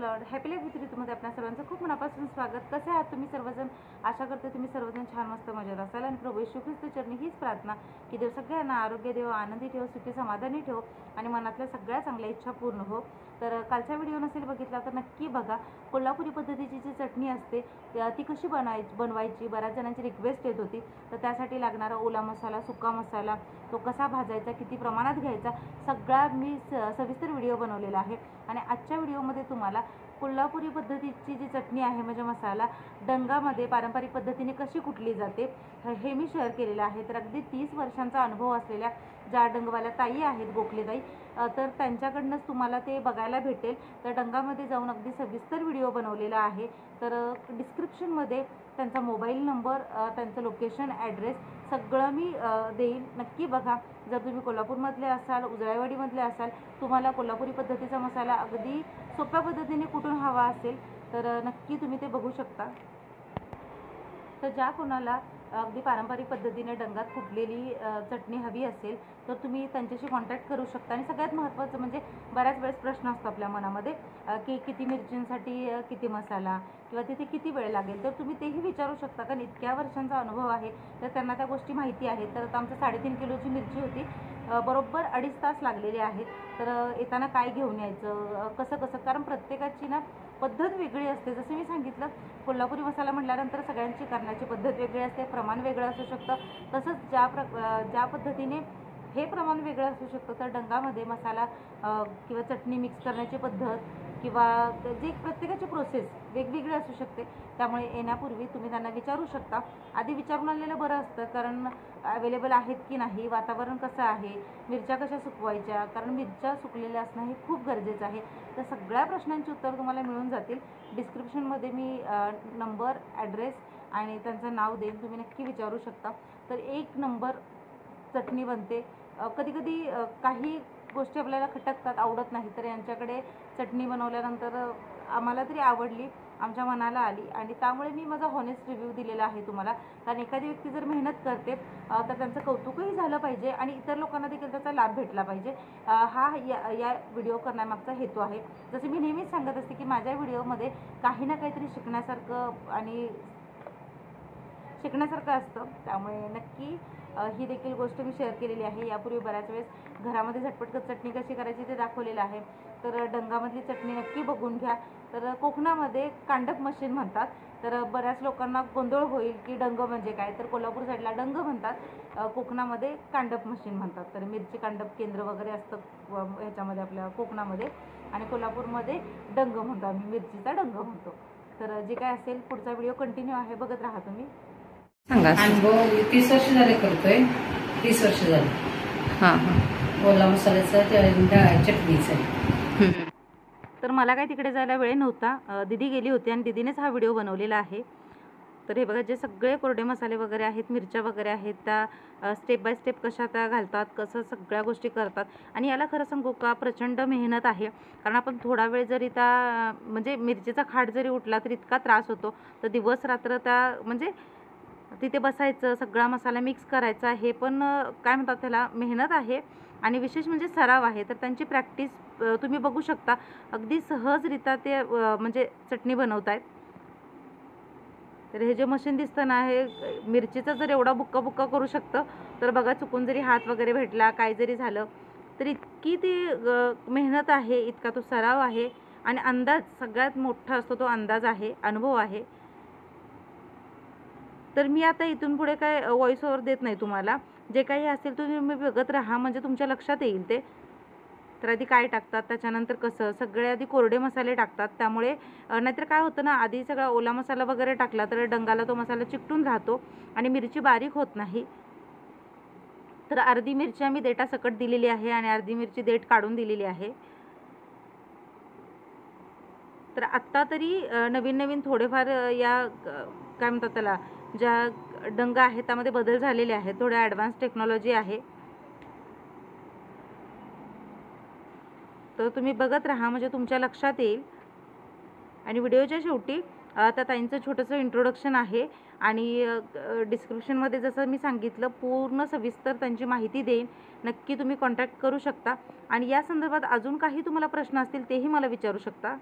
Lord. Happy life with ऋतूमध्ये आपल्या सर्वांचं खूप मनापासून स्वागत. कसे आहात तुम्ही सर्वजण? आशा करते तुम्ही सर्वजण छान मस्त मजेत असाल. आणि प्रभू येशू ख्रिस्त चरणी हीच प्रार्थना की देव सगळ्यांना आरोग्य देव, आनंदी ठेव, सुखी समाधानी ठेव आणि मनातल्या सगळ्या चांगल्या इच्छा पूर्ण हो. तर कालचा व्हिडिओ नसेल बघितला तर नक्की बघा. कोल्हापुरी पद्धतीची जी चटणी असते ती कशी बनवायची बऱ्याच जणांची रिक्वेस्ट येत होती. तर त्यासाठी लागणारा ओला मसाला, सुका मसाला, तो कसा भाजायचा, किती प्रमाणात घ्यायचा, सगळा मी सविस्तर व्हिडिओ बनवलेला आहे. आणि आजच्या व्हिडिओमध्ये तुम्हाला कोल्हापुरी पद्धतीची जी चटणी आहे म्हणजे मसाला डंगामध्ये पारंपरिक पद्धतीने कशी कुटली जाते हे मी शेअर केलेलं आहे. तर अगदी 30 वर्षांचा अनुभव असलेल्या ज्या डंगवाल्या ताई आहेत, गोखलेताई, तर त्यांच्याकडनंच तुम्हाला ते बघायला भेटेल. तर डंगामध्ये जाऊन अगदी सविस्तर व्हिडिओ बनवलेला आहे. तर डिस्क्रिप्शनमध्ये त्यांचा मोबाईल नंबर, त्यांचं लोकेशन, ॲड्रेस सगळं मी देईन. नक्की बघा. जर तुम्ही कोल्हापूरमधले असाल, उजळाईवाडीमधले असाल, तुम्हाला कोल्हापुरी पद्धतीचा मसाला अगदी सोप्या पद्धतीने कुठून हवा असेल तर नक्की तुम्ही ते बघू शकता. तर ज्या कोणाला अगदी पारंपरिक पद्धतीने डंगात कुटलेली चटणी हवी असेल तर तुम्ही त्यांच्याशी कॉन्टॅक्ट करू शकता. आणि सगळ्यात महत्त्वाचं म्हणजे बऱ्याच वेळेस प्रश्न असतो आपल्या मनामध्ये की किती मिरचींसाठी किती मसाला किंवा तिथे किती वेळ लागेल, तर तुम्ही तेही विचारू शकता. कारण इतक्या वर्षांचा अनुभव आहे तर त्यांना त्या गोष्टी माहिती आहेत. तर आमचं 3.5 किलोची मिरची होती, बरोबर 2.5 तास लागलेले आहेत. तर येताना काय घेऊन यायचं, कसं कारण प्रत्येकाची ना पद्धत वेगळी असते. जसं मी सांगितलं, कोल्हापुरी मसाला म्हटल्यानंतर सगळ्यांची करण्याची पद्धत वेगळी असते, प्रमाण वेगळं असू शकतं. तसंच ज्या पद्धतीने हे प्रमाण वेगळं असू शकतं, तर डंगामध्ये मसाला किंवा चटणी मिक्स करण्याची पद्धत किंवा जे प्रत्येकाची प्रोसेस वेगवेगळी असू शकते. त्यामुळे येण्यापूर्वी तुम्ही त्यांना विचारू शकता. आधी विचारून आलेलं बरं असतं, कारण अवेलेबल आहेत की नाही, वातावरण कसं आहे, मिरच्या कशा सुकवायच्या, कारण मिरच्या सुकलेल्या असणं हे खूप गरजेचं आहे. तर सगळ्या प्रश्नांची उत्तर तुम्हाला मिळून जातील. डिस्क्रिप्शनमध्ये मी नंबर, ॲड्रेस आणि त्यांचं नाव देईन, तुम्ही नक्की विचारू शकता. तर एक नंबर चटणी बनते. कधीकधी काही गोष्टी आपल्याला खटकतात, आवडत नाही, तर यांच्याकडे चटणी बनवल्यानंतर आम्हाला तरी आवडली, आमच्या मनाला आली आणि त्यामुळे मी माझा हॉनेस्ट रिव्ह्यू दिलेला आहे तुम्हाला. कारण एखादी व्यक्ती जर मेहनत करते तर त्यांचं कौतुकही झालं पाहिजे आणि इतर लोकांना देखील त्याचा लाभ भेटला पाहिजे. हा या व्हिडिओ करण्यामागचा हेतू आहे. जसे मी नेहमीच सांगत असते की माझ्या व्हिडिओमध्ये काही ना काहीतरी शिकण्यासारखं असतं. त्यामुळे नक्की ही देखील गोष्ट मी शेअर केलेली आहे. यापूर्वी बऱ्याच वेळेस घरामध्ये झटपट चटणी कशी करायची ते दाखवलेलं आहे. तर डंगामधली चटणी नक्की बघून घ्या. तर कोकणामध्ये कांडप मशीन म्हणतात. तर बऱ्याच लोकांना गोंधळ होईल की डंग म्हणजे काय, तर कोल्हापूर साईडला डंग म्हणतात, कोकणामध्ये कांडप मशीन म्हणतात. तर मिरची कांडप केंद्र वगैरे असतं ह्याच्यामध्ये आपल्या कोकणामध्ये, आणि कोल्हापूरमध्ये डंग म्हणतो आम्ही, मिरचीचा डंग म्हणतो. तर जे काय असेल पुढचा व्हिडिओ कंटिन्यू आहे, बघत राहा तुम्ही. अनुभव 30 वर्ष झाले करतोय. 30 वर्ष झाले. ओला मसाल्याचा चटणीचा. तर मला काय तिकडे जायला वेळ नव्हता, दिदी गेली होती आणि दिदीनेच हा व्हिडिओ बनवलेला आहे. तर हे बघा, जे सगळे कोरडे मसाले वगैरे आहेत, मिरच्या वगैरे आहेत, त्या स्टेप बाय स्टेप कशा त्या घालतात, कसं सगळ्या गोष्टी करतात. आणि याला खरं सांगू का, प्रचंड मेहनत आहे. कारण आपण थोडा वेळ जरी त्या म्हणजे मिरचीचा खाट जरी उठला तरी इतका त्रास होतो. तर दिवस रात्र त्या म्हणजे तिथे बसायचं, सगळा मसाला मिक्स करायचा, हे पण काय म्हणतात त्याला मेहनत आहे. आणि विशेष म्हणजे सराव आहे. तर त्यांची प्रॅक्टिस तुम्ही बघू शकता. अगदी सहजरित्या ते म्हणजे चटणी बनवत आहेत. तर हे जे मशीन दिसतं ना, हे मिरचीचं जर एवढा बुक्का बुक्का करू शकतं, तर बघा चुकून जरी हात वगैरे भेटला, काय जरी झालं तर इतकी ती मेहनत आहे, इतका तो सराव आहे. आणि अंदाज सगळ्यात मोठा असतो, तो अंदाज आहे, अनुभव आहे. तर मी आता इथून पुढे काय व्हॉइस ओव्हर देत नाही तुम्हाला. जे काही असेल तुम्ही बघत राहा, म्हणजे तुमच्या लक्षात येईल ते. तर आधी काय टाकतात, त्याच्यानंतर कसं, सगळे आधी कोरडे मसाले टाकतात. त्यामुळे नाहीतर काय होतं ना, आधी सगळा ओला मसाला वगैरे टाकला तर डंगाला तो मसाला चिकटून राहतो आणि मिरची बारीक होत नाही. तर अर्धी मिरची आम्ही देठासकट दिलेली आहे आणि अर्धी मिरची देठ काढून दिलेली आहे. तर आत्ता तरी नवीन नवीन थोडेफार या काय म्हणतात त्याला, ज्या डंग आहेत त्यामध्ये बदल झालेले आहेत, थोडे ॲडव्हान्स टेक्नॉलॉजी आहे. तर तुम्ही बघत राहा, म्हणजे तुमच्या लक्षात येईल. आणि व्हिडिओच्या शेवटी त्या ताईंचं छोटंसं इंट्रोडक्शन आहे आणि डिस्क्रिप्शनमध्ये जसं मी सांगितलं पूर्ण सविस्तर त्यांची माहिती देईन. नक्की तुम्ही कॉन्टॅक्ट करू शकता. आणि या संदर्भात अजून काही तुम्हाला प्रश्न असतील तेही मला विचारू शकता.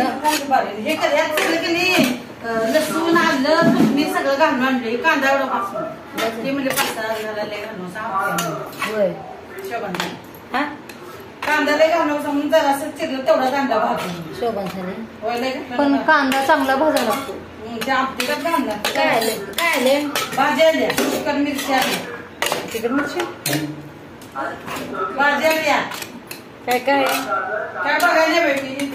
हे करायचं सगळं की नाही, लसूण आलं चटणी सगळं घालून आणले, कांदा एवढा पासून ते म्हणजे 5-6 घालायला घालून शोभन हा कांदा लय घालून समजून जरा असं चिरलं तेवढा कांदा भाजून शोभन पण कांदा चांगला भाजा लागतो. आमटीला कांदा काय आले भाज्या आल्या, तिखट मिरची आली, तिखट मिरची भाज्या आल्या, काय काय काय बघायला भेटली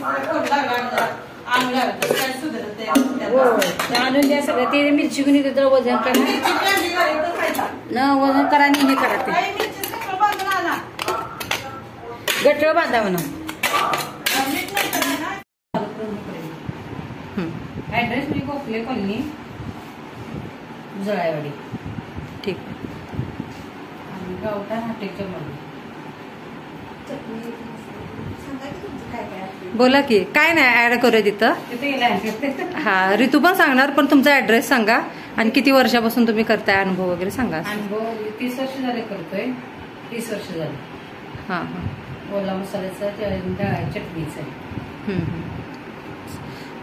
आणून द्या सगळं. ते मिरची कुणी वजन करा न वजन करा आणि हे करा ते गटळ बांधा म्हणा. ऍड्रेस मी गोखले कॉलनी जळायवाडी. ठीक. गावठा हॉटेलच्या मध्ये. बोला की काय नाही ऍड करूया तिथं. हा ऋतू पण सांगणार, पण तुमचा ऍड्रेस सांगा आणि किती वर्षापासून तुम्ही करताय, अनुभव वगैरे सांगा. अनुभव 30 वर्ष झाले करतोय. 30 वर्ष झाले. हा हा. ओला मसाल्याचा चटणीचा.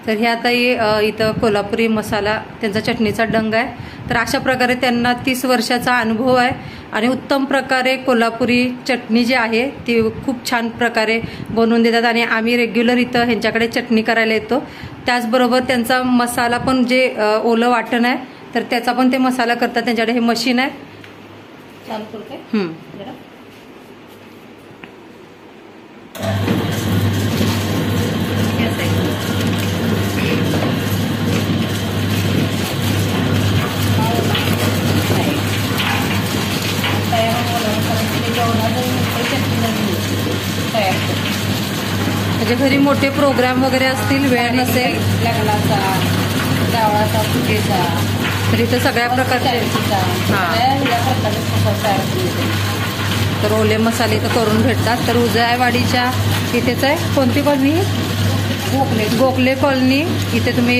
तर हे आता इथं कोल्हापुरी मसाला त्यांचा चटणीचा डंग आहे. तर अशा प्रकारे त्यांना 30 वर्षाचा अनुभव आहे आणि उत्तम प्रकारे कोल्हापुरी चटणी जी आहे ती खूप छान प्रकारे बनवून देतात आणि आम्ही रेग्युलर इथं ह्यांच्याकडे चटणी करायला येतो. त्याचबरोबर त्यांचा मसाला पण जे ओलं वाटण आहे तर त्याचा पण ते मसाला करतात. त्यांच्याकडे हे मशीन आहे. चालू करते. म्हणजे घरी मोठे प्रोग्राम वगैरे असतील, वेळ नसेल, लग्नाचा, गावाचा, पूजेचा, तर इथं सगळ्या प्रकारचे तर ओले मसाले इथं करून भेटतात. तर उजळाईवाडीच्या इथेच आहे. कोणती कॉलनी? गोखले कॉलनी. इथे तुम्ही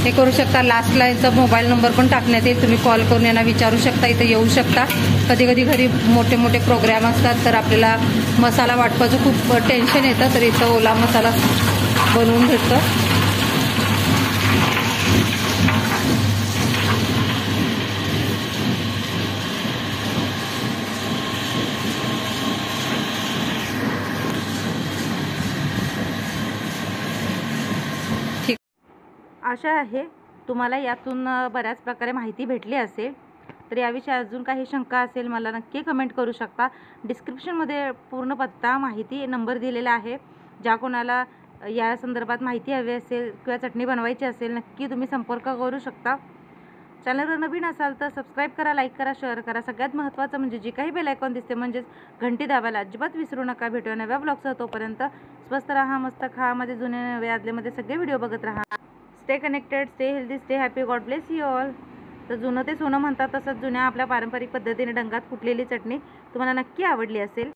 हे करू शकता. लास्टला यांचा मोबाईल नंबर पण टाकण्यात येईल. तुम्ही कॉल करून यांना विचारू शकता. इथे येऊ शकता. कधी कधी घरी मोठे मोठे प्रोग्राम असतात तर आपल्याला मसाला वाटपाचं खूप टेन्शन येतं, तर इथं ओला मसाला बनवून भेटतो. आशा आहे तुम्हाला यातून बऱ्याच प्रकारे माहिती भेटली असेल. तर याविषयी अजून काही शंका असेल मला नक्की कमेंट करू शकता. डिस्क्रिप्शनमध्ये पूर्ण पत्ता, माहिती, नंबर दिलेला आहे. ज्या कोणाला या संदर्भात माहिती हवी असेल किंवा चटणी बनवायची असेल नक्की तुम्ही संपर्क करू शकता. चॅनलवर नवीन असाल तर सबस्क्राईब करा, लाईक करा, शेअर करा. सगळ्यात महत्त्वाचं म्हणजे जे काही बेल आयकॉन दिसते म्हणजेच घंटी दाबायला अजिबात विसरू नका. भेटूया नव्या ब्लॉगसह. तोपर्यंत स्वस्त राहा, मस्त खा, मध्ये जुने नवे आदलेमध्ये सगळे व्हिडिओ बघत राहा. Stay connected, stay healthy, stay happy. God bless you all. तर जुनं ते सोनं म्हणतात तसंच जुन्या आपल्या पारंपरिक पद्धतीने डंगात कुटलेली चटणी तुम्हाला नक्की आवडली असेल.